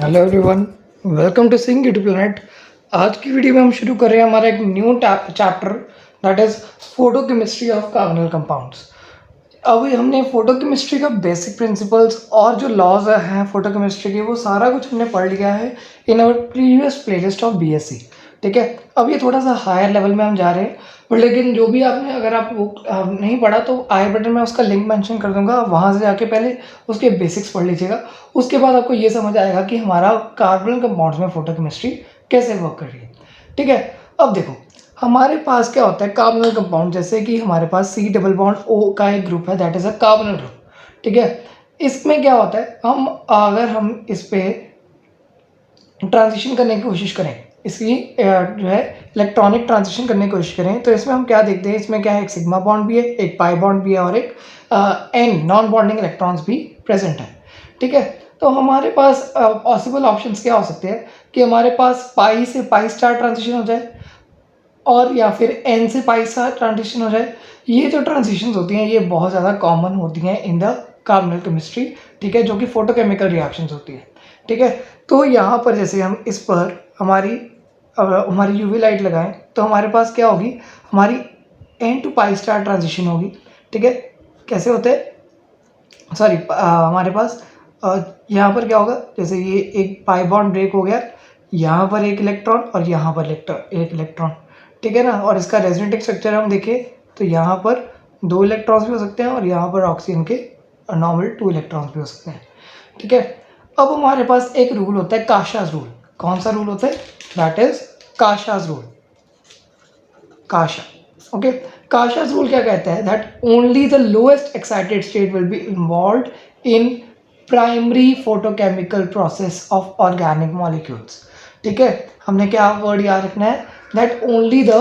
Hello everyone, welcome to sing YouTube planet. आज की video में हम शुरू कर रहे हैं हमारा एक new chapter that is photo chemistry of carbonyl compounds. अभी हमने फोटो केमिस्ट्री का बेसिक प्रिंसिपल्स और जो लॉज हैं फोटो केमिस्ट्री के वो सारा कुछ हमने पढ़ लिया है in our previous playlist of BSc. ठीक है, अब ये थोड़ा सा हायर लेवल में हम जा रहे हैं, बट लेकिन जो भी आपने अगर आप वो नहीं पढ़ा तो आई बटन में उसका लिंक मेंशन कर दूंगा, वहाँ से जाके पहले उसके बेसिक्स पढ़ लीजिएगा। उसके बाद आपको ये समझ आएगा कि हमारा कार्बन कंपाउंड्स में फोटो केमिस्ट्री कैसे वर्क कर रही है। ठीक है, अब देखो हमारे पास क्या होता है कार्बोनिल कंपाउंड, जैसे कि हमारे पास सी डबल बॉन्ड ओ का एक ग्रुप है that is a carbonyl group. ठीक है, इसमें क्या होता है अगर हम इस पे ट्रांजिशन करने की कोशिश करें, इसकी जो है इलेक्ट्रॉनिक ट्रांजिशन करने की कोशिश करें, तो इसमें हम क्या देखते हैं, इसमें क्या है, एक सिग्मा बॉन्ड भी है, एक पाई बॉन्ड भी है और एक एन नॉन बॉन्डिंग इलेक्ट्रॉन्स भी प्रेजेंट है। ठीक है, तो हमारे पास पॉसिबल ऑप्शंस क्या हो सकते हैं कि हमारे पास पाई से पाई स्टार ट्रांजिशन हो जाए और या फिर एन से पाई स्टार ट्रांजिशन हो जाए। ये जो ट्रांजिशंस होती हैं ये बहुत ज़्यादा कॉमन होती हैं इन द कार्बोनिल केमिस्ट्री। ठीक है, जो कि फोटोकेमिकल रिएक्शंस होती है। ठीक है, तो यहाँ पर जैसे हम इस पर हमारी यूवी लाइट लगाएं तो हमारे पास क्या होगी, हमारी n to pi star transition होगी। ठीक है, कैसे होते हैं, सॉरी हमारे पास यहाँ पर क्या होगा, जैसे ये एक पाई बॉन्ड ब्रेक हो गया, यहाँ पर एक इलेक्ट्रॉन और यहाँ पर एक इलेक्ट्रॉन। ठीक है ना, और इसका रेजोनेटिव स्ट्रक्चर हम देखें तो यहाँ पर 2 इलेक्ट्रॉन्स भी हो सकते हैं और यहाँ पर ऑक्सीजन के नॉर्मल 2 इलेक्ट्रॉन्स भी हो सकते हैं। ठीक है, अब हमारे पास एक रूल होता है काशाज रूल। कौन सा रूल होता है, that is Kasha's rule. Kasha, okay, Kasha's rule क्या कहता है, that only the lowest excited state will be involved in primary photochemical process of organic molecules. ठीक है, हमने क्या वर्ड याद रखना है, that only the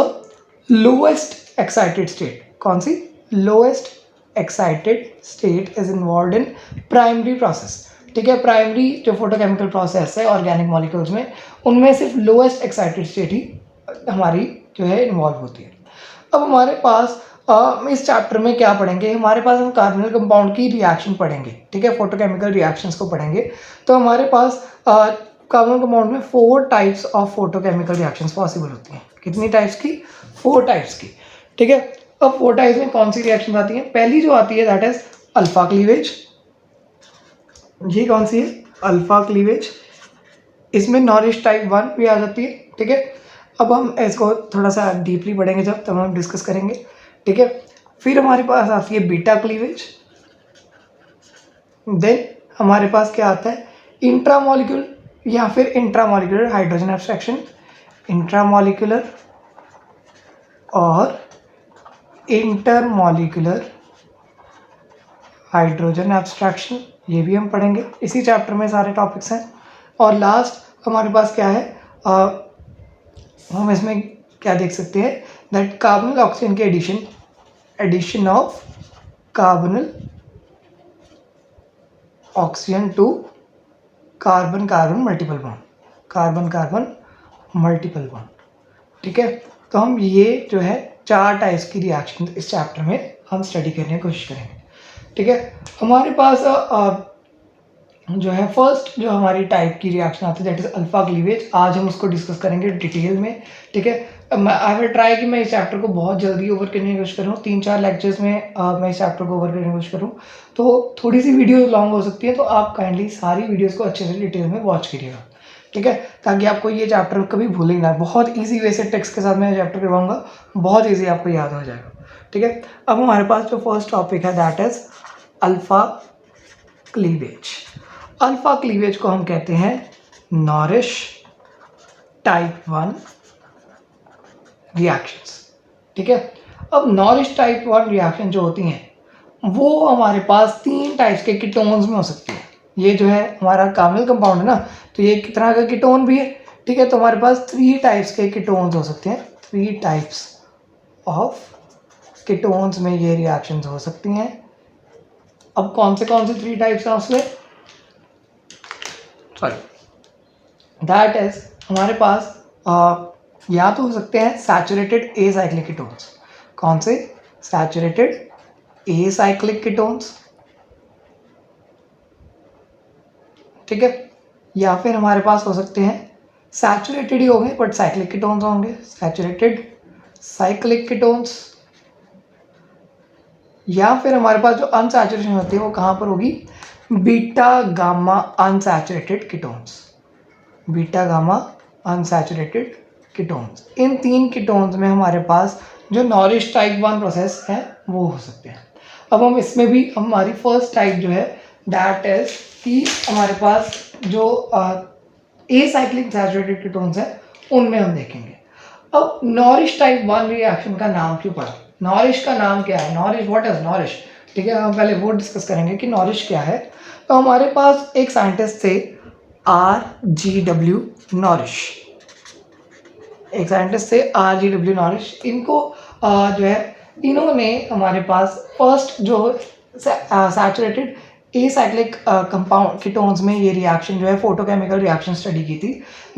lowest excited state, कौन सी, lowest excited state is involved in primary process. ठीक है, प्राइमरी जो फोटोकेमिकल प्रोसेस है ऑर्गेनिक मॉलिक्यूल्स में, उनमें सिर्फ लोएस्ट एक्साइटेड स्टेट ही हमारी जो है इन्वॉल्व होती है। अब हमारे पास इस चैप्टर में क्या पढ़ेंगे, हमारे पास हम कार्बोनिल कंपाउंड की रिएक्शन पढ़ेंगे। ठीक है, फोटोकेमिकल रिएक्शंस को पढ़ेंगे। तो हमारे पास कार्बोनिल कंपाउंड में 4 types of photochemical reactions possible होती हैं। कितनी टाइप्स की, 4 टाइप्स की। ठीक है, अब 4 टाइप्स में कौन सी रिएक्शन आती है, पहली जो आती है दैट इज अल्फा क्लीवेज। ये कौन सी है, अल्फा क्लीवेज। इसमें नॉरिश टाइप 1 भी आ जाती है। ठीक है, अब हम इसको थोड़ा सा डीपली पढ़ेंगे जब, तब हम डिस्कस करेंगे। ठीक है, फिर हमारे पास आती है बीटा क्लीवेज। देन हमारे पास क्या आता है, इंट्रामोलिक्यूल या फिर इंट्रामोलिकुलर हाइड्रोजन एब्स्ट्रैक्शन, इंट्रामोलिकुलर और इंटरमोलिकुलर हाइड्रोजन एब्स्ट्रैक्शन, ये भी हम पढ़ेंगे, इसी चैप्टर में सारे टॉपिक्स हैं। और लास्ट हमारे पास क्या है, हम इसमें क्या देख सकते हैं, दैट कार्बोनिल ऑक्सीजन के addition of carbonyl oxygen to carbon carbon multiple bond, carbon carbon multiple bond. ठीक है, तो हम ये जो है 4 टाइप्स की रिएक्शन इस चैप्टर में हम स्टडी करने की कोशिश करेंगे। ठीक है, हमारे पास जो है फर्स्ट जो हमारी टाइप की रिएक्शन आती है दैट इज अल्फा क्लीवेज। आज हम उसको डिस्कस करेंगे डिटेल में। ठीक है, आई विल ट्राई कि मैं इस चैप्टर को बहुत जल्दी ओवर करने की कोशिश करूँ, 3-4 लेक्चर्स में मैं इस चैप्टर को ओवर करने की कोशिश करूँ। तो थोड़ी सी वीडियो लॉन्ग हो सकती है, तो आप काइंडली सारी वीडियोज़ को अच्छे से डिटेल में वॉच करिएगा। ठीक है, ताकि आपको ये चैप्टर कभी भूले ना, बहुत ईजी वे से टेक्स्ट के साथ मैं चैप्टर करवाऊंगा, बहुत ईजी आपको याद हो जाएगा। ठीक है, अब हमारे पास जो फर्स्ट टॉपिक है that is alpha cleavage. Alpha cleavage को हम कहते हैं नॉरिश टाइप 1 रिएक्शंस। ठीक है, अब नॉरिश टाइप 1 रिएक्शन जो होती हैं वो हमारे पास 3 टाइप्स के कीटोन्स में हो सकती है। ये जो है हमारा कार्बोनिल कंपाउंड है ना, तो ये एक तरह का कीटोन भी है। ठीक है, तो हमारे पास 3 टाइप्स के कीटोन्स हो सकते हैं, 3 टाइप्स ऑफ कीटोन्स में ये रिएक्शंस हो सकती हैं। अब कौन से 3 टाइप्स हैं उसमें, सॉरी दैट इज हमारे पास या तो हो सकते हैं सैचुरेटेड ए साइक्लिक कीटोन्स। कौन से, सैचुरेटेड ए साइक्लिक कीटोन्स। ठीक है, या फिर हमारे पास हो सकते हैं सैचुरेटेड ही होंगे बट साइक्लिक कीटोन्स होंगे, सैचुरेटेड साइक्लिक कीटोन्स। या फिर हमारे पास जो अनसैचुरेशन होती है वो कहाँ पर होगी, beta gamma unsaturated ketones, beta gamma unsaturated ketones. इन 3 कीटोन्स में हमारे पास जो नॉरिश टाइप 1 प्रोसेस है वो हो सकते हैं। अब हम इसमें भी हमारी फर्स्ट टाइप जो है दैट इज कि हमारे पास जो एसाइक्लिक सैचुरेटेड कीटोन्स है उनमें हम देखेंगे। अब नॉरिश टाइप 1 रिएक्शन का नाम क्यों पड़ा, नॉरिश का नाम क्या है, नॉरिश व्हाट इज नॉरिश, ठीक है, हम पहले वो डिस्कस करेंगे कि नॉरिश क्या है। तो हमारे पास एक साइंटिस्ट थे RGW नॉरिश, एक साइंटिस्ट थे RGW नॉरिश। इनको जो है इन्होंने हमारे पास फर्स्ट जो सैचुरेटेड एसाइक्लिक कंपाउंड कीटोन्स में ये रिएक्शन जो है फोटोकेमिकल रिएक्शन स्टडी की थी।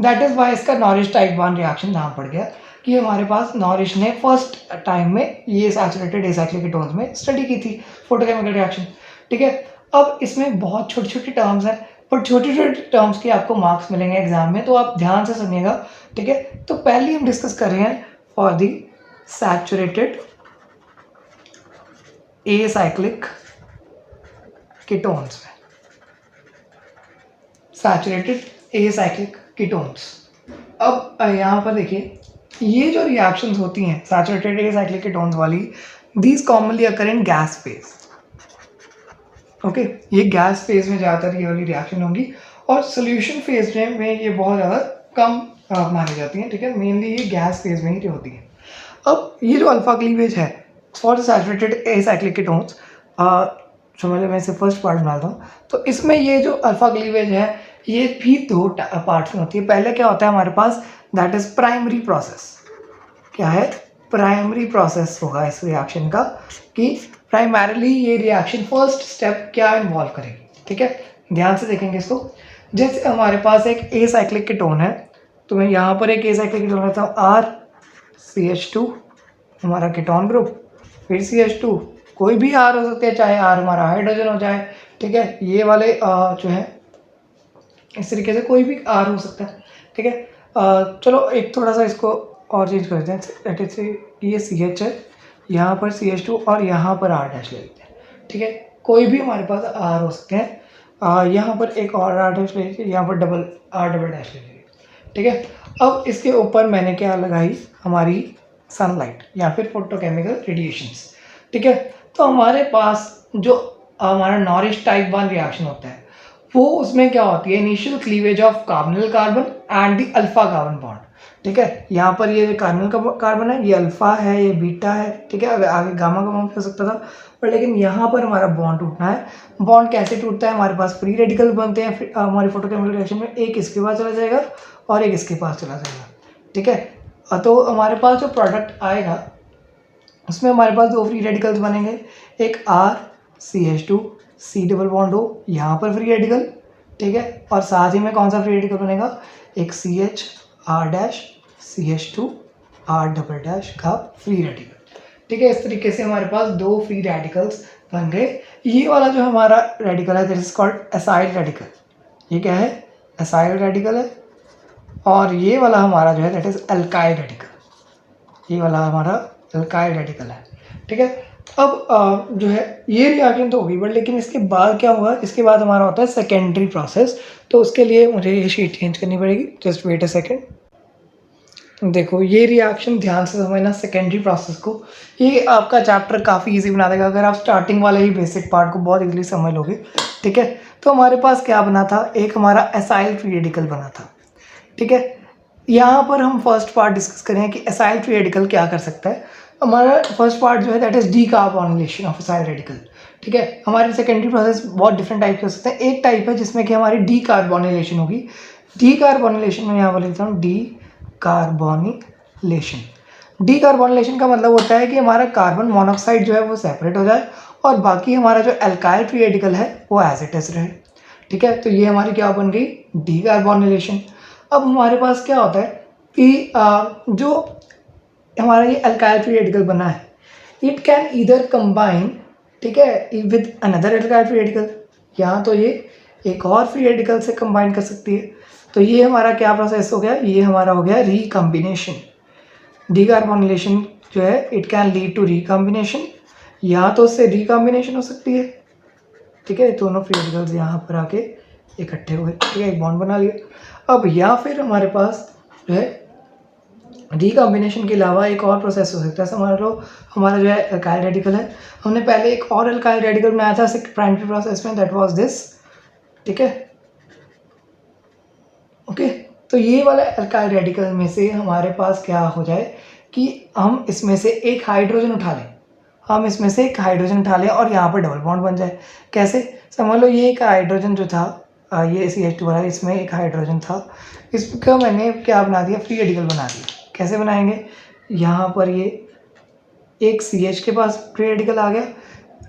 दैट इज़ वाई इसका नॉरिश टाइप 1 रिएक्शन नाम पड़ गया कि हमारे पास नॉरिश ने फर्स्ट टाइम में ये सैचुरेटेड एसाइक्लिक कीटोन्स में स्टडी की थी फोटोकेमिकल रिएक्शन, ठीक है। अब इसमें बहुत छोटी छोटी टर्म्स हैं पर छोटी छोटी टर्म्स के आपको मार्क्स मिलेंगे एग्जाम में, तो आप ध्यान से सुनिएगा, ठीक है। तो पहले हम डिस्कस कर रहे हैं for the saturated acyclic ketones में, सैचुरेटेड एसाइक्लिक कीटोन्स। अब यहाँ पर देखिए ये जो रिएक्शंस होती हैं सैचुरेटेड एसाइक्लिक कीटोन्स वाली, these commonly occur in gas phase, okay. ये गैस फेज में ज़्यादातर ये वाली रिएक्शन होंगी और सोल्यूशन फेज में ये बहुत ज़्यादा कम मानी जाती हैं, ठीक है। मेनली ये गैस फेज में ही होती है। अब ये जो अल्फा क्लीवेज है फॉर सैचुरेटेड एसाइक्लिक कीटोन्स, जो मैं इसे फर्स्ट पार्ट बनाता हूँ, तो इसमें ये जो अल्फा क्लीवेज है ये भी 2 पार्ट्स में होती है। पहले क्या होता है हमारे पास, दैट इज प्राइमरी प्रोसेस। क्या है, प्राइमरी प्रोसेस होगा इस रिएक्शन का कि प्राइमरीली ये रिएक्शन फर्स्ट स्टेप क्या इन्वॉल्व करेगी, ठीक है। ध्यान से देखेंगे इसको। जैसे हमारे पास एक एसाइक्लिक कीटोन है, तो मैं यहाँ पर एक एसाइक्लिक कीटोन लेता हूँ RCH2 हमारा कीटोन ग्रुप, फिर CH2, कोई भी R हो सकते हैं, चाहे R हमारा हाइड्रोजन हो जाए, ठीक है। ये वाले जो है इस तरीके से कोई भी R हो सकता है, ठीक है। चलो एक थोड़ा सा इसको और चेंज कर देते हैं, जैसे ये CH है, यहाँ पर CH2 और यहाँ पर R डैश ले लेते हैं, ठीक है। कोई भी हमारे पास R हो सकते हैं, यहाँ पर एक और R डैश ले लीजिए, यहाँ पर R डबल डैश ले लीजिए, ठीक है। अब इसके ऊपर मैंने क्या लगाई, हमारी सनलाइट या फिर फोटोकेमिकल रेडिएशंस, ठीक है। तो हमारे पास जो हमारा नॉरिश टाइप 1 रिएक्शन होता है वो उसमें क्या होती है, initial cleavage of carbonyl carbon and the alpha carbon bond, ठीक है। यहाँ पर ये कार्बोनिल कार्बन है, ये अल्फा है, ये बीटा है, ठीक है। आगे गामा का बॉन्ड हो सकता था, पर लेकिन यहाँ पर हमारा बॉन्ड टूटना है। बॉन्ड कैसे टूटता है, हमारे पास फ्री रेडिकल बनते हैं हमारी फोटोकेमिकल रिएक्शन में, एक इसके पास चला जाएगा और एक इसके पास चला जाएगा, ठीक है। तो हमारे पास जो प्रोडक्ट आएगा उसमें हमारे पास 2 फ्री रेडिकल्स बनेंगे, एक RCH2 C डबल बॉन्ड हो, यहाँ पर फ्री रेडिकल, ठीक है। और साथ ही में कौन सा फ्री रेडिकल बनेगा, एक CH R dash CH2 R double dash का फ्री रेडिकल, ठीक है। इस तरीके से हमारे पास 2 फ्री रेडिकल्स बन गए। ये वाला जो हमारा रेडिकल है that is called acyl radical, ये क्या है, एसाइल रेडिकल है। और ये वाला हमारा जो है दैट इज एल्काइल रेडिकल, ये वाला हमारा एल्काइल रेडिकल है, ठीक है। अब जो है ये रिएक्शन तो होगी, बट लेकिन इसके बाद क्या हुआ, इसके बाद हमारा होता है सेकेंडरी प्रोसेस। तो उसके लिए मुझे ये शीट चेंज करनी पड़ेगी, जस्ट वेट अ सेकेंड। देखो ये रिएक्शन ध्यान से समझना सेकेंडरी प्रोसेस को, ये आपका चैप्टर काफ़ी इजी बना देगा अगर आप स्टार्टिंग वाले ही बेसिक पार्ट को बहुत इजीली समझ लोगे, ठीक है। तो हमारे पास क्या बना था, एक हमारा एसाइल फ्री रेडिकल बना था, ठीक है। यहाँ पर हम फर्स्ट पार्ट डिस्कस करें कि एसाइल फ्री रेडिकल क्या कर सकता है। हमारा फर्स्ट पार्ट जो है that is decarbonylation of acyl radical, ठीक है। हमारे सेकेंडरी प्रोसेस बहुत डिफरेंट टाइप के हो सकते हैं। एक टाइप है जिसमें कि हमारी डीकार्बोनिलेशन होगी। डीकार्बोनिलेशन में यहाँ पर लिखता हूँ डीकार्बोनिलेशन। डीकार्बोनिलेशन का मतलब होता है कि हमारा कार्बन मोनोऑक्साइड जो है वो सेपरेट हो जाए और बाकी हमारा जो एल्काइल फ्री रेडिकल है वो एज इट इज रहे, ठीक है। तो ये हमारी क्या बन गई, डीकार्बोनिलेशन। अब हमारे पास क्या होता है कि जो हमारा ये अल्काइल फ्री रेडिकल बना है, इट कैन ईदर कंबाइन, ठीक है, with another alkyl free radical. यहाँ तो ये एक और फ्री रेडिकल से कंबाइन कर सकती है। तो ये हमारा क्या प्रोसेस हो गया, ये हमारा हो गया रिकम्बिनेशन। डीकार्बोनिलेशन जो है it can lead to recombination, या तो उससे रिकम्बिनेशन हो सकती है, ठीक है, दोनों फ्री रेडिकल्स यहाँ पर आके इकट्ठे हुए, ठीक है, एक बॉन्ड बना लिया। अब या फिर हमारे पास जो है रिकम्बिनेशन के अलावा एक और प्रोसेस हो सकता है। समझ लो हमारा जो है अल्काइल रेडिकल है, हमने पहले एक और अल्काइल रेडिकल बनाया था प्राइमरी प्रोसेस में, दैट वाज दिस, ठीक है, ओके। तो ये वाला अल्काइल रेडिकल में से हमारे पास क्या हो जाए कि हम इसमें से एक हाइड्रोजन उठा लें, हम इसमें से एक हाइड्रोजन उठा लें और यहाँ पर डबल बॉन्ड बन जाए। कैसे, समझ लो ये एक हाइड्रोजन जो था ये CH2 वाला, इसमें एक हाइड्रोजन था, इसका मैंने क्या बना दिया, फ्री रेडिकल बना दिया। कैसे बनाएंगे, यहाँ पर ये एक CH के पास फ्री रेडिकल आ गया,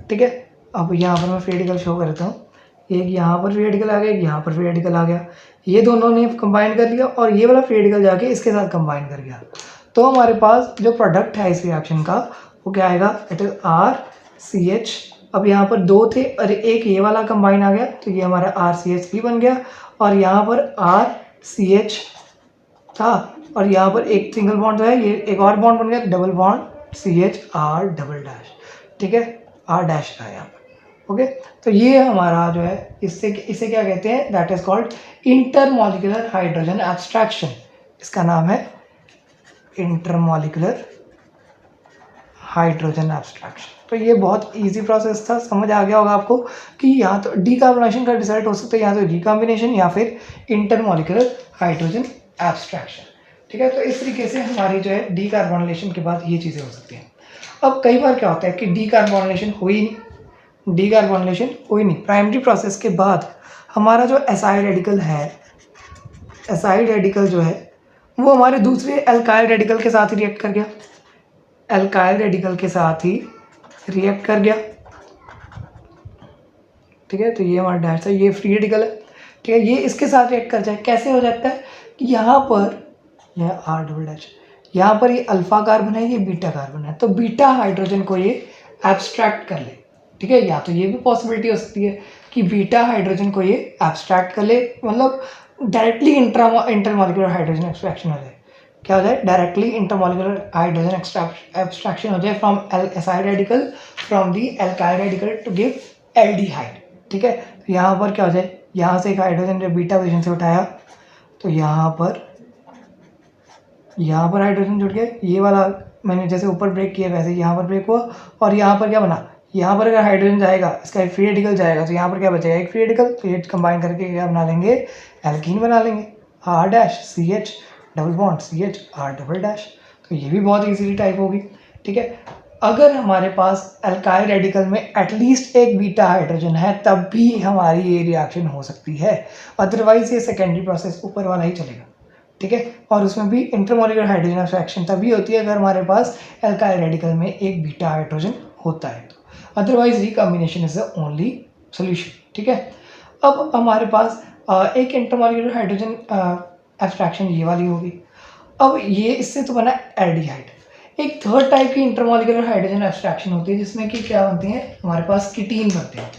ठीक है। अब यहाँ पर मैं फ्री रेडिकल शो करता हूँ, एक यहाँ पर फ्री रेडिकल आ गया, एक यहाँ पर फ्री रेडिकल आ गया, ये दोनों ने कंबाइन कर लिया और ये वाला फ्री रेडिकल जाके इसके साथ कंबाइन कर गया। तो हमारे पास जो प्रोडक्ट है इस रिएक्शन का वो क्या आएगा, इट इज RCH। अब यहाँ पर दो थे और एक ये वाला कंबाइन आ गया, तो ये हमारा RCH भी बन गया, और यहाँ पर RCH था और यहाँ पर एक सिंगल बॉन्ड जो है ये एक और बॉन्ड बन गया, double bond CHR double dash, ठीक है, R डैश का यहाँ पर, ओके। तो ये हमारा जो है इसे क्या कहते हैं, that is called intermolecular hydrogen abstraction. इसका नाम है इंटरमॉलिक्यूलर हाइड्रोजन एब्स्ट्रैक्शन। तो ये बहुत इजी प्रोसेस था, समझ आ गया होगा आपको कि यहाँ तो डीकार्बोनेशन का रिजल्ट हो सकता है या तो रिकॉम्बिनेशन या फिर इंटरमॉलिक्यूलर हाइड्रोजन एब्स्ट्रैक्शन, ठीक है। तो इस तरीके से हमारी जो है डीकार्बोनिलेशन के बाद ये चीज़ें हो सकती हैं। अब कई बार क्या होता है कि डीकार्बोनिलेशन हुई नहीं, डीकार्बोनिलेशन हुई नहीं, प्राइमरी प्रोसेस के बाद हमारा जो एसाइल रेडिकल है, एसाइल रेडिकल जो है वो हमारे दूसरे एल्काइल रेडिकल के साथ ही रिएक्ट कर गया, एल्काइल रेडिकल के साथ ही रिएक्ट कर गया, ठीक है। तो ये हमारा डैश है, ये फ्री रेडिकल है, ठीक है, ये इसके साथ रिएक्ट कर जाए। कैसे हो जाता है कि यहाँ पर यह R डबल डैश, यहाँ पर ये अल्फा कार्बन है, ये बीटा कार्बन है, तो बीटा हाइड्रोजन को ये एब्स्ट्रैक्ट कर ले, ठीक है। या तो ये भी पॉसिबिलिटी हो सकती है कि बीटा हाइड्रोजन को ये एब्स्ट्रैक्ट कर ले, मतलब डायरेक्टली इंटरमॉलिक्यूलर हाइड्रोजन एक्सट्रैक्शन हो जाए। क्या हो जाए, डायरेक्टली इंटरमॉलिक्यूलर हाइड्रोजन एब्स्ट्रैक्शन हो जाए from acyl radical, from the alkyl radical to give aldehyde, ठीक है। तो यहाँ पर क्या हो जाए, यहाँ से एक हाइड्रोजन जो बीटा पोजीशन से उठाया तो यहाँ पर हाइड्रोजन जुड़ गया, ये वाला मैंने जैसे ऊपर ब्रेक किया वैसे यहाँ पर ब्रेक हुआ, और यहाँ पर क्या बना, यहाँ पर अगर हाइड्रोजन जाएगा इसका एक फ्री रेडिकल जाएगा तो यहाँ पर क्या बचेगा, एक फ्री रेडिकल, तो ये कंबाइन करके क्या बना लेंगे, एल्कीन बना लेंगे, R dash CH double bond CH R double dash. तो ये भी बहुत इजीली टाइप होगी, ठीक है। अगर हमारे पास अल्काइल रेडिकल में एटलीस्ट एक बीटा हाइड्रोजन है तब भी हमारी ये रिएक्शन हो सकती है, अदरवाइज ये सेकेंडरी प्रोसेस ऊपर वाला ही चलेगा, ठीक है। और उसमें भी इंटरमॉलिक्यूलर हाइड्रोजन रिएक्शन तभी होती है अगर हमारे पास अल्काइल रेडिकल में एक बीटा हाइड्रोजन होता है, तो otherwise recombination is the only solution, ठीक है। अब हमारे पास एक इंटरमॉलिक्यूलर हाइड्रोजन एब्स्ट्रैक्शन ये वाली होगी। अब ये इससे तो बना एल्डिहाइड। एक थर्ड टाइप की इंटरमॉलिक्यूलर हाइड्रोजन एब्स्ट्रैक्शन होती है जिसमें कि क्या बनती है, हमारे पास कीटीन बनते हैं।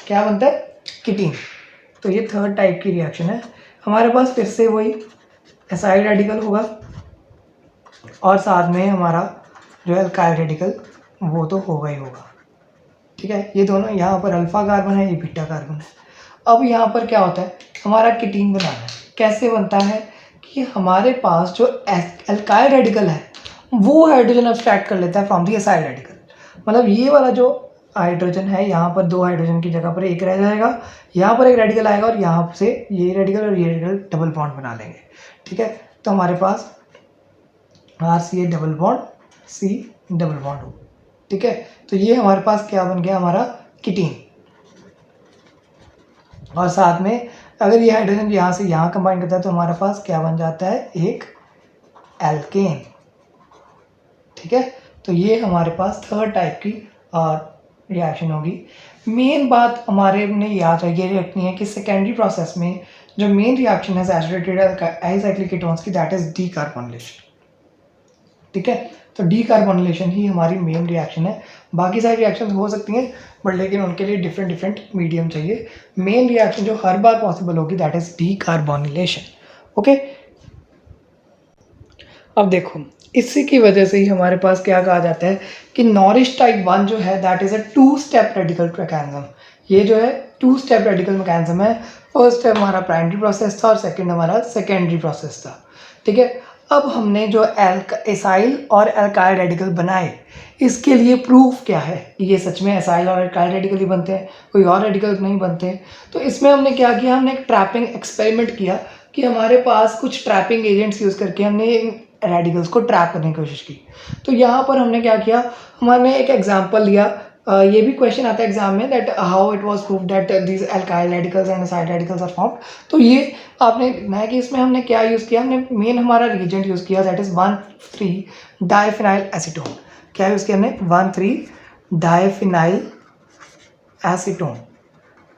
क्या बनता है, कीटीन। तो ये थर्ड टाइप की रिएक्शन है। हमारे पास फिर से वही एसाइल रेडिकल होगा और साथ में हमारा जो अल्काइल रेडिकल वो तो होगा ही होगा, ठीक है। ये दोनों, यहाँ पर अल्फा कार्बन है, ये बीटा कार्बन है। अब यहाँ पर क्या होता है, हमारा कीटीन बनाना है। कैसे बनता है कि हमारे पास जो अल्काइल रेडिकल है वो हाइड्रोजन एब्स्ट्रैक्ट कर लेता है फ्रॉम दी एसाइल रेडिकल, मतलब ये वाला जो हाइड्रोजन है यहाँ पर दो हाइड्रोजन की जगह पर एक रह जाएगा, यहाँ पर एक रेडिकल आएगा और यहाँ से ये रेडिकल और ये रेडिकल डबल बॉन्ड बना लेंगे, ठीक है। तो हमारे पास RCH double bond C double bond हो, ठीक है। तो ये हमारे पास क्या बन गया, हमारा कीटीन। और साथ में अगर ये हाइड्रोजन यहाँ से यहाँ कंबाइन करता है तो हमारे पास क्या बन जाता है, एक एल्केन, ठीक है। तो ये हमारे पास थर्ड टाइप की रिएक्शन होगी। मेन बात हमारे ने याद ये रखनी है कि सेकेंडरी प्रोसेस में जो मेन रिएक्शन है सैचुरेटेड एसाइक्लिक कीटोन्स की, दैट इज डीकार्बोनिलेशन, ठीक है। तो डीकार्बोनिलेशन ही हमारी मेन रिएक्शन है। बाकी सारी रिएक्शन हो सकती हैं बट लेकिन उनके लिए डिफरेंट डिफरेंट मीडियम चाहिए। मेन रिएक्शन जो हर बार पॉसिबल होगी दैट इज डीकार्बोनिलेशन। ओके, अब देखो इसी की वजह से ही हमारे पास क्या कहा जाता है कि नॉरिश टाइप 1 जो है that is a 2 step radical mechanism. ये जो है 2 स्टेप रेडिकल मैकेनिज्म है। फर्स्ट स्टेप हमारा प्राइमरी प्रोसेस था और सेकंड हमारा सेकेंडरी प्रोसेस था। ठीक है, अब हमने जो एसाइल और एल्काइल रेडिकल बनाए इसके लिए प्रूफ क्या है कि ये सच में एसाइल और एल्काइल रेडिकल ही बनते हैं, कोई और रेडिकल नहीं बनते। तो इसमें हमने क्या किया, हमने एक ट्रैपिंग एक्सपेरिमेंट किया कि हमारे पास कुछ ट्रैपिंग एजेंट्स यूज़ करके हमने रेडिकल्स को ट्रैप करने की कोशिश की। तो यहाँ पर हमने क्या किया, हमने एक एग्जांपल लिया। ये भी क्वेश्चन आता है एग्जाम में that how it was proved that these alkyl radicals and acyl radicals are formed. तो ये आपने देखना है कि इसमें हमने क्या यूज़ किया, हमने मेन हमारा रिएजेंट यूज़ किया दैट इज़ 1,3 डाइफिनाइल एसीटोन। क्या यूज़ किया हमने, 1,3 डाइफिनाइल एसीटोन।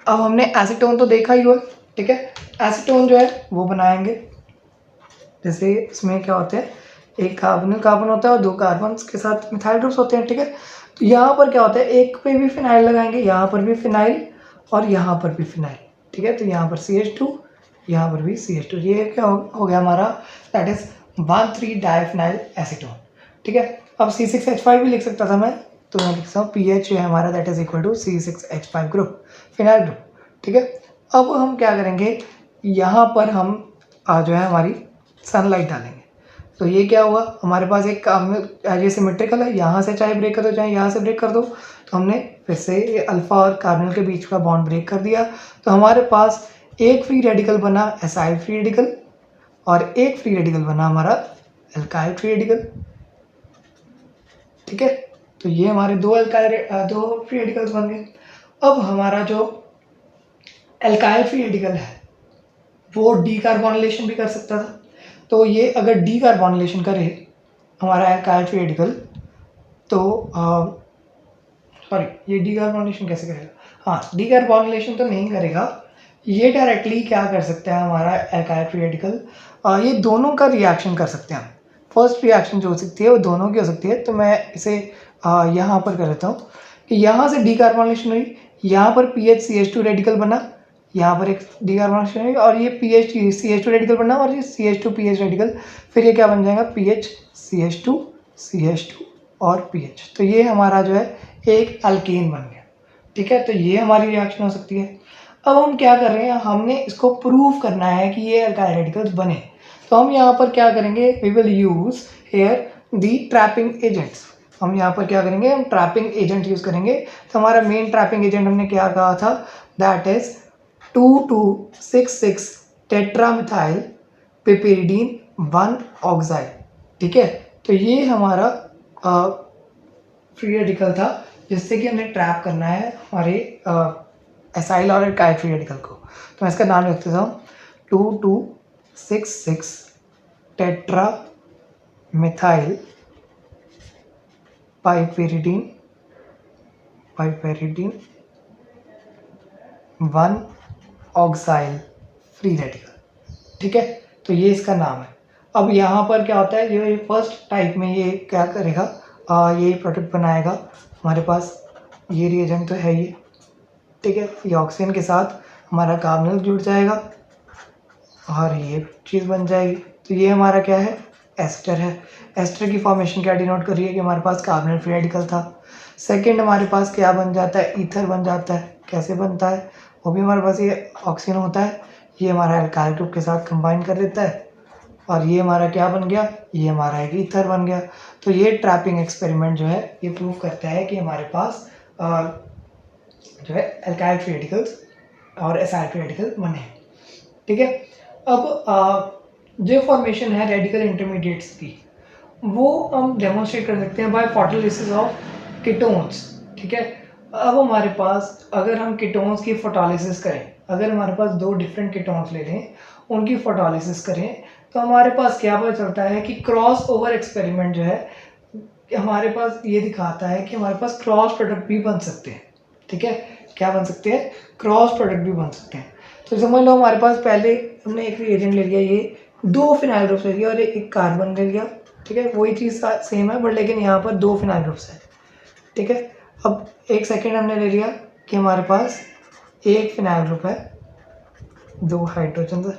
अब हमने एसीटोन तो देखा ही हो, ठीक है। एसीटोन जो है वो बनाएंगे, जैसे इसमें क्या होते हैं, एक कार्बोनिल कार्बन होता है और 2 कार्बन के साथ मिथाइल ग्रुप्स होते हैं, ठीक है। तो यहाँ पर क्या होता है, एक पे भी फिनाइल लगाएंगे, यहाँ पर भी फिनाइल और यहाँ पर भी फिनाइल, ठीक है। तो यहाँ पर CH2, यहाँ पर भी CH2, ये क्या हो गया हमारा, दैट इज 1,3 डाइफिनाइल एसीटोन, ठीक है। अब C6H5 भी लिख सकता था मैं, तो मैं लिख सकता हूँ पीएच जो है हमारा that is equal to C6H5 group, phenyl group, ठीक है। अब हम क्या करेंगे, यहाँ पर हम जो है हमारी सनलाइट डालेंगे। तो ये क्या हुआ, हमारे पास एक काम ये सिमेट्रिकल है, यहाँ से चाहे ब्रेक कर दो चाहे यहाँ से ब्रेक कर दो। तो हमने फिर से ये अल्फा और कार्बोनिल के बीच का बॉन्ड ब्रेक कर दिया। तो हमारे पास एक फ्री रेडिकल बना एसाइल फ्री रेडिकल और एक फ्री रेडिकल बना हमारा एल्काइल फ्री रेडिकल, ठीक है। तो ये हमारे दो फ्री रेडिकल्स बन गए। अब हमारा जो एल्काइल फ्री रेडिकल है वो डीकार्बोनिलेशन भी कर सकता था। तो ये अगर डीकार्बोनिलेशन करे हमारा एल्काइल फ्री रेडिकल, तो सॉरी ये डीकार्बोनिलेशन कैसे करेगा, हाँ डीकार्बोनिलेशन तो नहीं करेगा, ये डायरेक्टली क्या कर सकता है हमारा एल्काइल फ्री रेडिकल, ये दोनों का रिएक्शन कर सकते हैं। फर्स्ट रिएक्शन जो हो सकती है वो दोनों की हो सकती है। तो मैं इसे यहाँ पर कर लेता हूँ कि यहाँ से डीकार्बोनिलेशन हुई, यहाँ पर PHCH2 रेडिकल बना, यहाँ पर एक डीकार्बोनेशन है और ये CH2 रेडिकल बनना और ये CH2PH रेडिकल, फिर ये क्या बन जाएगा CH2 और PH। तो ये हमारा जो है एक अल्केन बन गया, ठीक है। तो ये हमारी रिएक्शन हो सकती है। अब हम क्या कर रहे हैं, हमने इसको प्रूव करना है कि ये अल्काइल रेडिकल्स बने। तो हम यहाँ पर क्या करेंगे, we will use here the trapping agents. हम यहाँ पर क्या करेंगे, हम ट्रैपिंग एजेंट यूज करेंगे। तो हमारा मेन ट्रैपिंग एजेंट हमने क्या कहा था, दैट इज 2,2,6,6 टेट्रामिथाइल पिपेरिडीन 1 ऑक्साइड, ठीक है। तो ये हमारा फ्री रेडिकल था जिससे कि हमें ट्रैप करना है हमारे एसाइल और एल्काइल फ्री रेडिकल को। तो मैं इसका नाम लिख देता हूँ 2,2,6,6 टेट्रामिथाइल पाइपेरिडीन 1 ऑक्साइल फ्री रेडिकल, ठीक है। तो ये इसका नाम है। अब यहाँ पर क्या होता है, ये फर्स्ट टाइप में ये क्या करेगा, ये प्रोडक्ट बनाएगा। हमारे पास ये रिएजेंट तो है ये, ठीक है। ये ऑक्सीजन के साथ हमारा कार्बोनिल जुड़ जाएगा और ये चीज़ बन जाएगी। तो ये हमारा क्या है, एस्टर है। एस्टर की फॉर्मेशन क्या डिनोट कर रही है कि हमारे पास कार्बोनिल फ्री रेडिकल था। सेकेंड हमारे पास क्या बन जाता है, ईथर बन जाता है। कैसे बनता है, वो भी हमारे पास ये ऑक्सीजन होता है, ये हमारा एल्काइल ग्रुप के साथ कंबाइन कर लेता है और ये हमारा क्या बन गया, ये हमारा एक ईथर बन गया। तो ये ट्रैपिंग एक्सपेरिमेंट जो है ये प्रूव करता है कि हमारे पास जो है एल्काइल फ्री रेडिकल्स और एसाइल फ्री रेडिकल बने, ठीक है। अब जो फॉर्मेशन है रेडिकल इंटरमीडिएट्स की वो हम डेमोन्स्ट्रेट कर सकते हैं बाय फोटोलिसिस ऑफ कीटोन्स, ठीक है। अब हमारे पास अगर हम कीटोन्स की फोटोलिसिस करें, अगर हमारे पास दो डिफरेंट कीटोन्स ले लें, उनकी फोटोलिसिस करें, तो हमारे पास क्या पता चलता है कि क्रॉस ओवर एक्सपेरिमेंट जो है हमारे पास ये दिखाता है कि हमारे पास क्रॉस प्रोडक्ट भी बन सकते हैं, ठीक है। क्या बन सकते हैं, क्रॉस प्रोडक्ट भी बन सकते हैं। तो समझ लो हमारे पास पहले हमने एक रिएजेंट ले लिया, ये 2 फिनाइल ग्रुप्स ले लिया और एक कार्बन ले लिया, ठीक है, वही चीज़ सेम है, बट लेकिन यहाँ पर 2 फिनाइल ग्रुप्स हैं। ठीक है, अब एक सेकेंड हमने ले लिया कि हमारे पास एक फिनाइल ग्रुप है, 2 हाइड्रोजन है।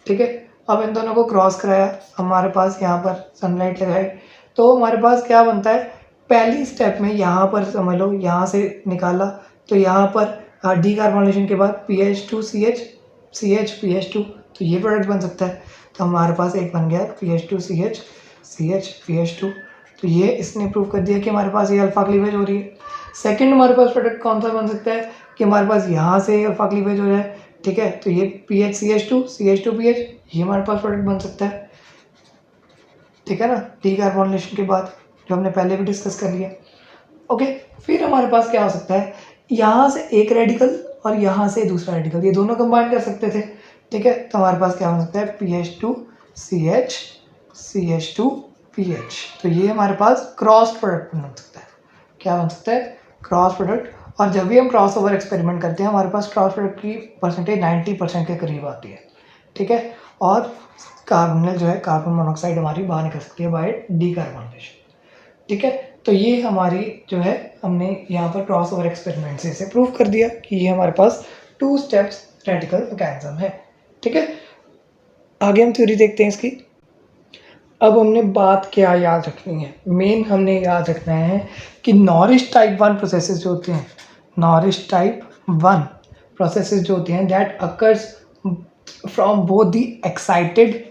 ठीक है, अब इन दोनों को क्रॉस कराया, हमारे पास यहाँ पर सनलाइट लगाई, तो हमारे पास क्या बनता है, पहली स्टेप में यहाँ पर समझ लो, यहाँ से निकाला तो यहाँ पर डीकार्बोनेशन के बाद PH2CH CH PH2, तो ये प्रोडक्ट बन सकता है। तो हमारे पास एक बन गया PH2CH CH PH2, तो ये इसने प्रूव कर दिया कि हमारे पास ये अल्फा क्लीवेज हो रही है। सेकंड हमारे पास प्रोडक्ट कौन सा बन सकता है कि हमारे पास यहाँ से अल्फा क्लीवेज हो जाए। ठीक है, तो ये PHCH2 CH2 PH, ये हमारे पास प्रोडक्ट बन सकता है। ठीक है ना, डीकार्बोनेशन के बाद, जो हमने पहले भी डिस्कस कर लिया। ओके, फिर हमारे पास क्या हो सकता है, यहाँ से एक रेडिकल और यहाँ से दूसरा रेडिकल, ये दोनों कंबाइन कर सकते थे। ठीक है, तो हमारे पास क्या हो सकता है, PH2CH CH2 PH, तो ये हमारे पास क्रॉस प्रोडक्ट बन सकता है। क्या बन सकता है, क्रॉस प्रोडक्ट। और जब भी हम क्रॉस ओवर एक्सपेरिमेंट करते हैं, हमारे पास क्रॉस प्रोडक्ट की परसेंटेज 90% के करीब आती है। ठीक है, और कार्बोनिल जो है, कार्बन मोनोऑक्साइड हमारी बाहर निकल सकती है बाय डीकार्बोनेशन। ठीक है, तो ये हमारी जो है, हमने यहाँ पर क्रॉस ओवर एक्सपेरिमेंट से इसे प्रूव कर दिया कि ये हमारे पास 2 स्टेप्स रेडिकल मैकेनिज्म है। ठीक है, आगे हम थ्योरी देखते हैं इसकी। अब हमने बात क्या याद रखनी है, मेन हमने याद रखना है कि नॉरिश टाइप 1 प्रोसेसेस जो होते हैं, नॉरिश टाइप 1 प्रोसेसेस जो होती हैं, that occurs from both the excited,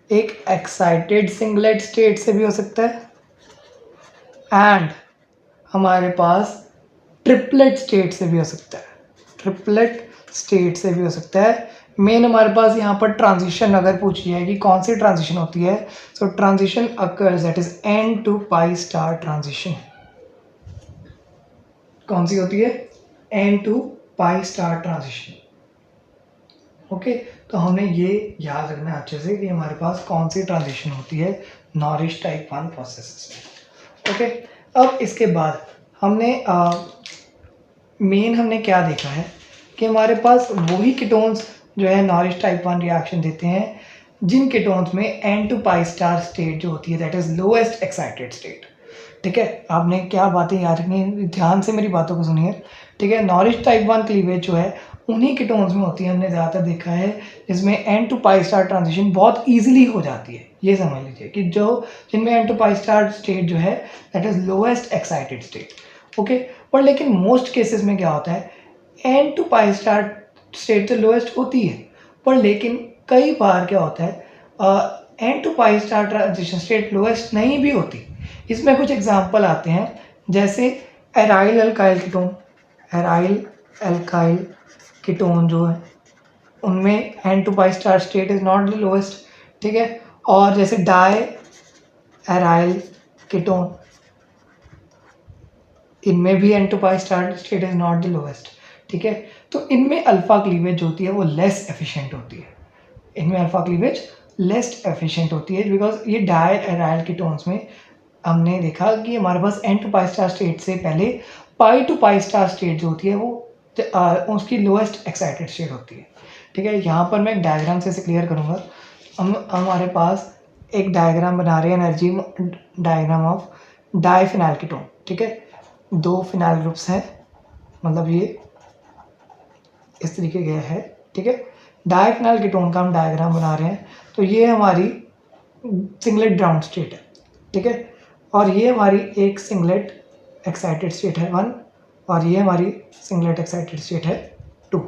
एक एक्साइटेड सिंगलेट स्टेट से भी हो सकता है, एंड हमारे पास ट्रिपलेट स्टेट से भी हो सकता है, ट्रिपलेट स्टेट से भी हो सकता है। मेन हमारे पास यहाँ पर ट्रांजिशन अगर पूछी है कि कौन सी ट्रांजिशन होती है, so transition occurs, that is N to pi star transition. कौन सी होती है, N to pi star transition. Okay, तो हमने ये याद रखना है अच्छे से कि हमारे पास कौन सी ट्रांजिशन होती है नॉरिश टाइप 1 प्रोसेसेस में। ओके, अब इसके बाद हमने मेन हमने क्या देखा है कि हमारे पास वही कीटोन्स जो है नॉरिश टाइप 1 रिएक्शन देते हैं, जिन कीटोन्स में N to pi star state जो होती है, that is lowest excited state. ठीक है, आपने क्या बातें याद रखनी है, ध्यान से मेरी बातों को सुनिए। ठीक है, नॉरिश टाइप 1 क्लीवेज जो है उन्हीं कीटोन्स में होती है, हमने ज़्यादातर देखा है, जिसमें N to pi star transition बहुत ईजिली हो जाती है। ये समझ लीजिए कि जो जिनमें N to pi star state जो है, that is lowest excited state. Okay, पर लेकिन मोस्ट केसेस में क्या होता है, N to pi star state तो लोएस्ट होती है, पर लेकिन कई बार क्या होता है, N to pi star transition state lowest नहीं भी होती। इसमें कुछ एग्जांपल आते हैं, जैसे aryl alkyl ketone, aryl alkyl ketone जो है उनमें N to pi star state is not the lowest. ठीक है, और जैसे डाई एराइल कीटोन, इनमें भी N to pi star state is not the lowest. ठीक है, तो इनमें अल्फा क्लीवेज होती है वो लेस एफिशिएंट होती है, इनमें अल्फा क्लीवेज लेस एफिशिएंट होती है, बिकॉज ये डाई एराइल कीटोन्स में हमने देखा कि हमारे पास N to pi star state से पहले pi to pi star state जो होती है वो उसकी लोएस्ट एक्साइटेड स्टेट होती है। ठीक है, यहाँ पर मैं एक डायग्राम से इसे क्लियर करूँगा। हम हमारे पास एक डायग्राम बना रहे हैं, energy diagram of diphenyl ketone. ठीक है, 2 फिनाइल ग्रुप्स हैं, मतलब ये इस तरीके का है। ठीक है, डाईफिनाइल कीटोन का हम डायग्राम बना रहे हैं, तो ये हमारी सिंगलेट ग्राउंड स्टेट है। ठीक है, और ये हमारी एक सिंगलेट एक्साइटेड स्टेट है 1, और ये हमारी सिंगलेट एक्साइटेड स्टेट है 2।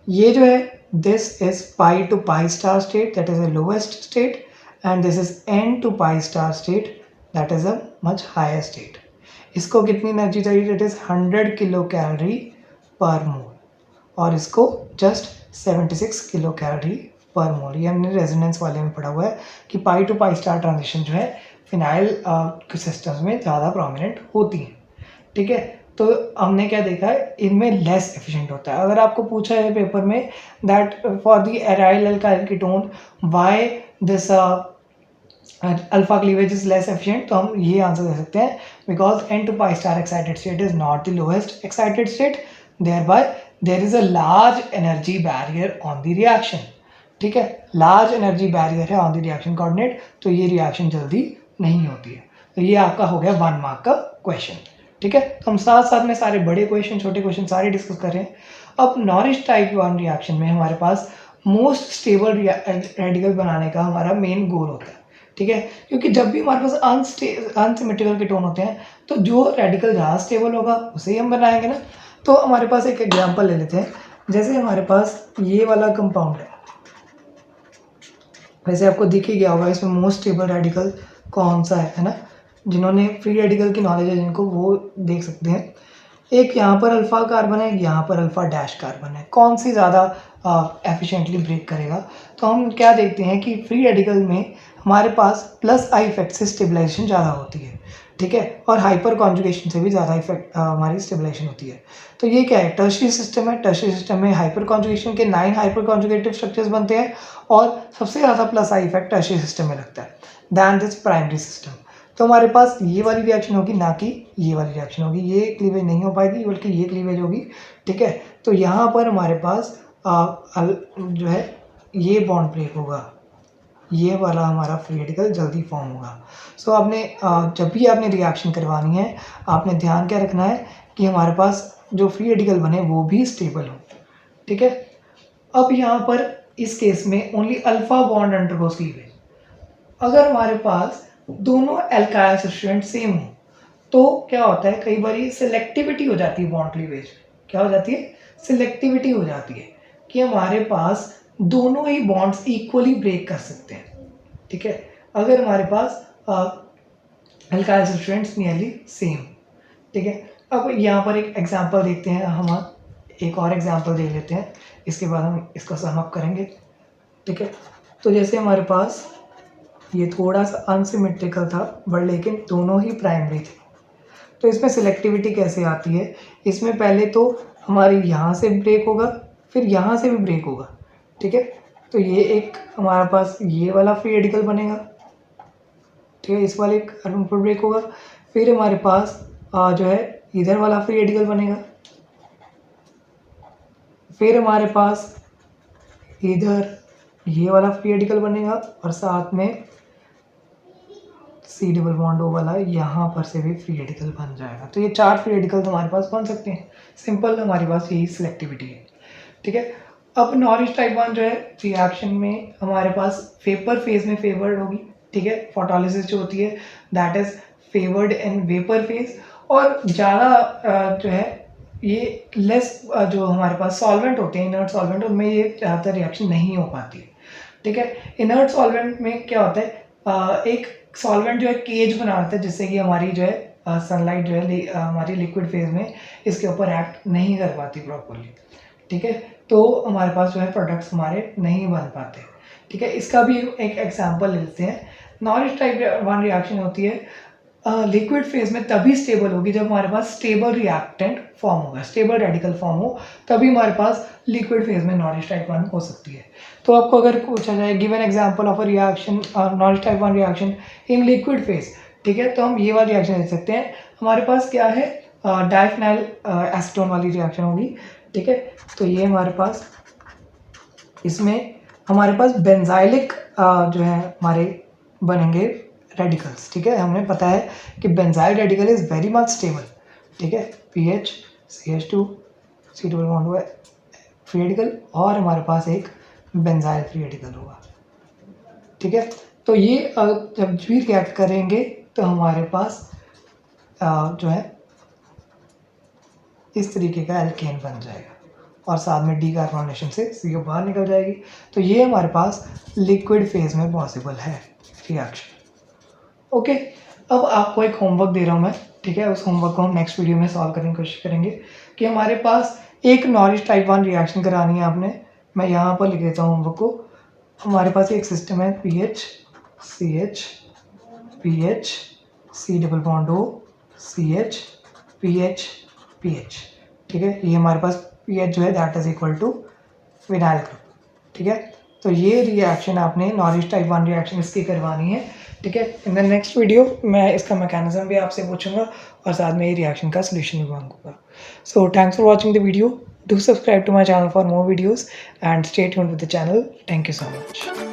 ये जो है, this is pi to pi star state, that is a lowest state, and this is N to pi star state, that is a much higher state. इसको कितनी एनर्जी चाहिए, दैट इज 100 किलो कैलोरी पर मोल, और इसको just 76 kilo calorie पर मोल। ये हमने resonance वाले में पढ़ा हुआ है कि pi to pi star transition जो है फिनाइल सिस्टम्स में ज़्यादा प्रोमिनेंट होती है। ठीक है, तो हमने क्या देखा है, इनमें लेस एफिशिएंट होता है। अगर आपको पूछा है पेपर में that for the aryl alkyl ketone why this alpha cleavage is less efficient, तो हम ये आंसर दे सकते हैं, because N to pi star excited state is not the lowest excited state, thereby there is a large energy barrier on the reaction. ठीक है, large energy barrier है on the reaction coordinate, तो ये reaction जल्दी नहीं होती है। तो ये आपका हो गया 1 मार्क का क्वेश्चन। ठीक है, तो हम साथ साथ में सारे बड़े क्वेश्चन छोटे क्वेश्चन सारे डिस्कस कर रहे हैं। अब नॉरिश टाइप 1 रिएक्शन में हमारे पास मोस्ट स्टेबल रेडिकल बनाने का हमारा मेन गोल होता है। ठीक है, क्योंकि जब भी हमारे पास अनसिमेट्रिकल कीटोन होते हैं तो जो रेडिकल ज़्यादा स्टेबल होगा उसे ही हम बनाएंगे ना। तो हमारे पास एक एग्जांपल ले लेते हैं, जैसे हमारे पास ये वाला कंपाउंड है, वैसे आपको दिख ही गया होगा इसमें मोस्ट स्टेबल रेडिकल कौन सा है ना। जिन्होंने फ्री रेडिकल की नॉलेज है जिनको, वो देख सकते हैं। एक यहाँ पर अल्फा कार्बन है, यहाँ पर अल्फा डैश कार्बन है, कौन सी ज़्यादा एफिशिएंटली ब्रेक करेगा। तो हम क्या देखते हैं कि फ्री रेडिकल में हमारे पास प्लस आई इफेक्ट से स्टेबलाइजेशन ज़्यादा होती है। ठीक है, और हाइपर कॉन्जुगेशन से भी ज़्यादा इफेक्ट हमारी स्टेबलाइजेशन होती है। तो ये क्या है, टर्शियरी सिस्टम है। टर्शियरी सिस्टम में हाइपर कॉन्जुगेशन के 9 हाइपर कॉन्जुगेटिव स्ट्रक्चर्स बनते हैं और सबसे ज़्यादा plus I effect tertiary system में लगता है दैन दिस प्राइमरी सिस्टम। तो हमारे पास ये वाली रिएक्शन होगी, ना कि ये वाली रिएक्शन होगी। ये क्लीवेज नहीं हो पाएगी बल्कि ये क्लीवेज होगी। ठीक है, तो यहाँ पर हमारे पास जो है ये बॉन्ड ब्रेक होगा, ये वाला हमारा फ्री रेडिकल जल्दी फॉर्म होगा। सो आपने जब भी आपने रिएक्शन करवानी है, आपने ध्यान क्या रखना है कि हमारे पास जो फ्री रेडिकल बने वो भी स्टेबल हो। ठीक है, अब यहाँ पर इस केस में only alpha bond undergoes cleavage. अगर हमारे पास दोनों एल्काइल सब्स्टिट्यूएंट सेम हो तो क्या होता है, कई बार सिलेक्टिविटी हो जाती है बॉन्ड क्लीवेज। क्या हो जाती है, सिलेक्टिविटी हो जाती है कि हमारे पास दोनों ही बॉन्ड्स इक्वली ब्रेक कर सकते हैं। ठीक है, अगर हमारे पास एल्काइल सब्स्टिट्यूएंट्स नियरली सेम। ठीक है, अब यहाँ पर एक एग्जांपल देखते हैं, हम एक और एग्जांपल देख लेते हैं, इसके बाद हम इसको सम अप करेंगे। ठीक है, तो जैसे हमारे पास ये थोड़ा सा अनसिमेट्रिकल था बट लेकिन दोनों ही प्राइमरी थे, तो इसमें सिलेक्टिविटी कैसे आती है, इसमें पहले तो हमारी यहाँ से ब्रेक होगा फिर यहाँ से भी ब्रेक होगा। ठीक है, तो ये एक हमारे पास ये वाला फ्री रेडिकल बनेगा। ठीक है, इस वाले कार्बन पर ब्रेक होगा, फिर हमारे पास जो है इधर वाला फ्री रेडिकल बनेगा, फिर हमारे पास इधर ये वाला फ्री रेडिकल बनेगा और साथ में सी डबल बॉन्ड ओ वाला यहाँ पर से भी फ्री रेडिकल बन जाएगा। तो ये 4 फ्री रेडिकल हमारे पास बन सकते हैं। सिंपल हमारे पास यही सिलेक्टिविटी है। ठीक है, अब नॉरिश टाइप 1 जो है रिएक्शन में हमारे पास वेपर फेज में फेवर्ड होगी। ठीक है, फोटोलिसिस जो होती है that is favoured in vapour phase, और ज़्यादा जो है ये लेस जो हमारे पास सॉल्वेंट होते हैं, इनर्ट सॉल्वेंट, उनमें ये ज़्यादातर रिएक्शन नहीं हो पाती है। ठीक है, इनर्ट सॉल्वेंट में क्या होता है, एक सॉल्वेंट जो है केज बना देता है जिससे कि हमारी जो है सनलाइट जो है हमारी लिक्विड फेज में इसके ऊपर एक्ट नहीं कर पाती प्रॉपरली। ठीक है, तो हमारे पास जो है प्रोडक्ट्स हमारे नहीं बन पाते। ठीक है, इसका भी एक एग्जांपल लेते हैं। नॉरिश टाइप 1 रिएक्शन होती है लिक्विड फेज में तभी स्टेबल होगी जब हमारे पास स्टेबल रिएक्टेंट फॉर्म होगा, स्टेबल रेडिकल फॉर्म हो, तभी हमारे पास लिक्विड फेज में नॉरिश टाइप 1 हो सकती है। तो आपको अगर पूछा जाए give an example of a reaction nourish type 1 reaction in liquid phase, ठीक है, तो हम ये वाला रिएक्शन दे सकते हैं। हमारे पास क्या है, डाइफिनाइल एसीटोन वाली रिएक्शन होगी। ठीक है, तो ये हमारे पास, इसमें हमारे पास बेंजाइलिक जो है हमारे बनेंगे रेडिकल्स। ठीक है, हमें पता है कि benzyl radical is very much stable. ठीक है, PH CH2 C double bond हुआ फ्री रेडिकल, और हमारे पास एक बेंजाइल फ्री रेडिकल होगा। ठीक है, तो ये जब भी रिएक्ट करेंगे तो हमारे पास जो है इस तरीके का एल्केन बन जाएगा और साथ में डीकार्बोनेशन से CO बाहर निकल जाएगी। तो ये हमारे पास लिक्विड फेज में पॉसिबल है रिएक्शन। ओके, अब आपको एक होमवर्क दे रहा हूँ मैं। ठीक है, उस होमवर्क को हम नेक्स्ट वीडियो में सॉल्व करने की कोशिश करेंगे कि हमारे पास एक नॉरिश टाइप 1 रिएक्शन करानी है आपने। मैं यहाँ पर लिख देता हूँ होमवर्क को। हमारे पास एक सिस्टम है PH CH PH C double bond O CH PH PH। ठीक है, ये हमारे पास PH जो है that is equal to vinyl group. ठीक है, तो ये रिएक्शन आपने नॉरिश टाइप 1 रिएक्शन इसकी करवानी है। ठीक है, इन द नेक्स्ट वीडियो मैं इसका मैकेनिज्म भी आपसे पूछूंगा और साथ में ये रिएक्शन का सोल्यूशन भी मांगूंगा। So thanks for watching the video. Do subscribe to my channel for more videos and stay tuned with the channel. Thank you so much.